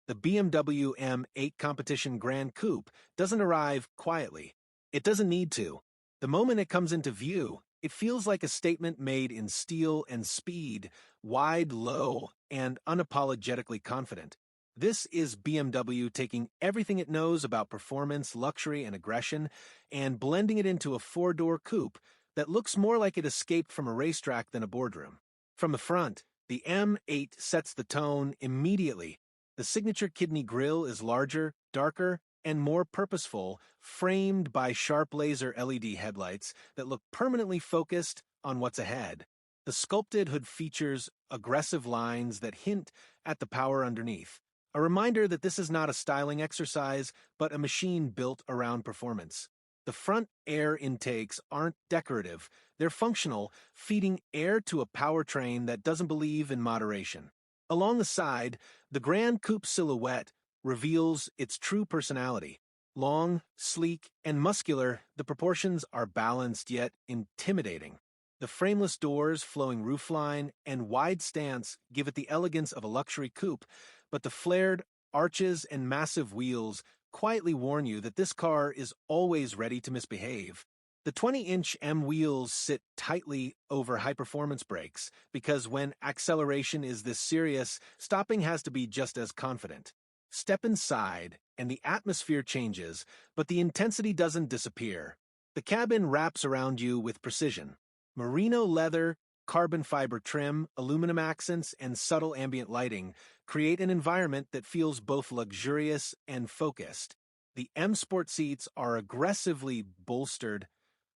The BMW M8 Competition Gran Coupe doesn't arrive quietly. It doesn't need to. The moment it comes into view, it feels like a statement made in steel and speed, wide, low, and unapologetically confident. This is BMW taking everything it knows about performance, luxury, and aggression and blending it into a four-door coupe that looks more like it escaped from a racetrack than a boardroom. From the front, the M8 sets the tone immediately. The signature kidney grille is larger, darker, and more purposeful, framed by sharp laser LED headlights that look permanently focused on what's ahead. The sculpted hood features aggressive lines that hint at the power underneath, a reminder that this is not a styling exercise, but a machine built around performance. The front air intakes aren't decorative, they're functional, feeding air to a powertrain that doesn't believe in moderation. Along the side, the Gran Coupe silhouette reveals its true personality. Long, sleek, and muscular, the proportions are balanced yet intimidating. The frameless doors, flowing roofline, and wide stance give it the elegance of a luxury coupe, but the flared arches and massive wheels quietly warn you that this car is always ready to misbehave. The 20-inch M wheels sit tightly over high-performance brakes because when acceleration is this serious, stopping has to be just as confident. Step inside, and the atmosphere changes, but the intensity doesn't disappear. The cabin wraps around you with precision. Merino leather, carbon fiber trim, aluminum accents, and subtle ambient lighting create an environment that feels both luxurious and focused. The M Sport seats are aggressively bolstered,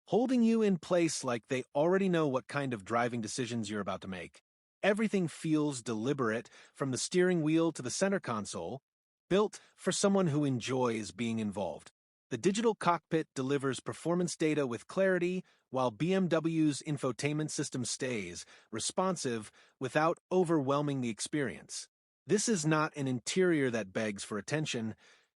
holding you in place like they already know what kind of driving decisions you're about to make. Everything feels deliberate, from the steering wheel to the center console, built for someone who enjoys being involved. The digital cockpit delivers performance data with clarity, while BMW's infotainment system stays responsive without overwhelming the experience. This is not an interior that begs for attention.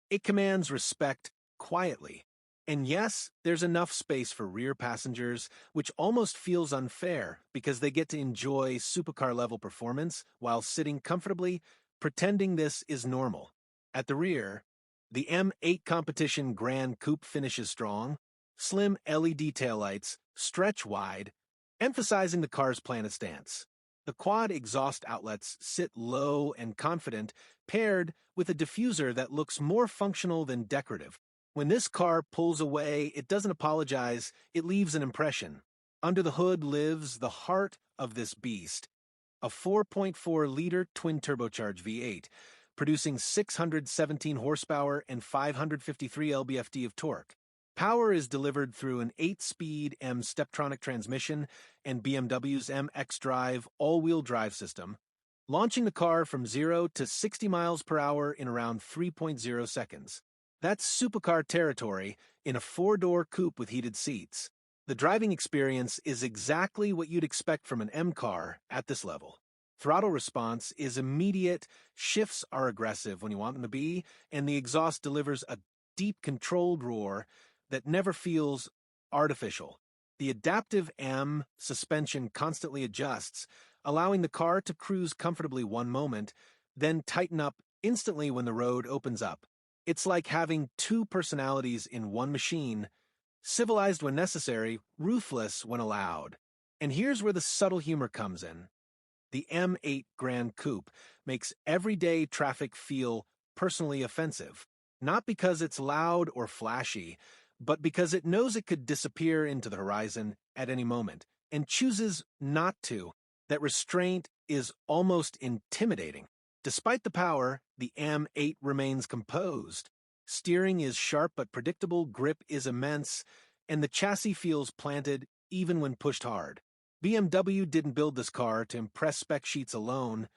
It commands respect quietly. And yes, there's enough space for rear passengers, which almost feels unfair because they get to enjoy supercar-level performance while sitting comfortably, pretending this is normal. At the rear, the M8 Competition Gran Coupe finishes strong. Slim LED taillights stretch wide, emphasizing the car's planet stance. The quad exhaust outlets sit low and confident, paired with a diffuser that looks more functional than decorative. When this car pulls away, it doesn't apologize, it leaves an impression. Under the hood lives the heart of this beast, a 4.4-liter twin-turbocharged V8, producing 617 horsepower and 553 lb-ft of torque. Power is delivered through an 8-speed M Steptronic transmission and BMW's M xDrive all-wheel drive system, launching the car from 0 to 60 miles per hour in around 3.0 seconds. That's supercar territory in a four-door coupe with heated seats. The driving experience is exactly what you'd expect from an M car at this level. Throttle response is immediate, shifts are aggressive when you want them to be, and the exhaust delivers a deep, controlled roar that never feels artificial. The adaptive M suspension constantly adjusts, allowing the car to cruise comfortably one moment, then tighten up instantly when the road opens up. It's like having two personalities in one machine, civilized when necessary, ruthless when allowed. And here's where the subtle humor comes in. The M8 Gran Coupe makes everyday traffic feel personally offensive, not because it's loud or flashy, but because it knows it could disappear into the horizon at any moment, and chooses not to. That restraint is almost intimidating. Despite the power, the M8 remains composed. Steering is sharp but predictable, grip is immense, and the chassis feels planted even when pushed hard. BMW didn't build this car to impress spec sheets alone.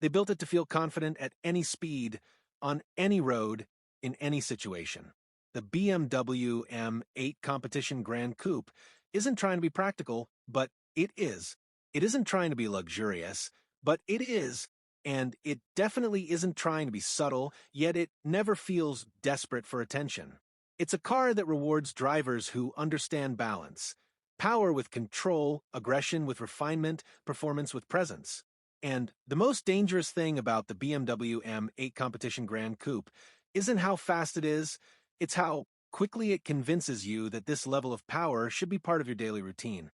They built it to feel confident at any speed, on any road, in any situation. The BMW M8 Competition Gran Coupe isn't trying to be practical, but it is. It isn't trying to be luxurious, but it is. And it definitely isn't trying to be subtle, yet it never feels desperate for attention. It's a car that rewards drivers who understand balance. Power with control, aggression with refinement, performance with presence. And the most dangerous thing about the BMW M8 Competition Gran Coupe isn't how fast it is, it's how quickly it convinces you that this level of power should be part of your daily routine.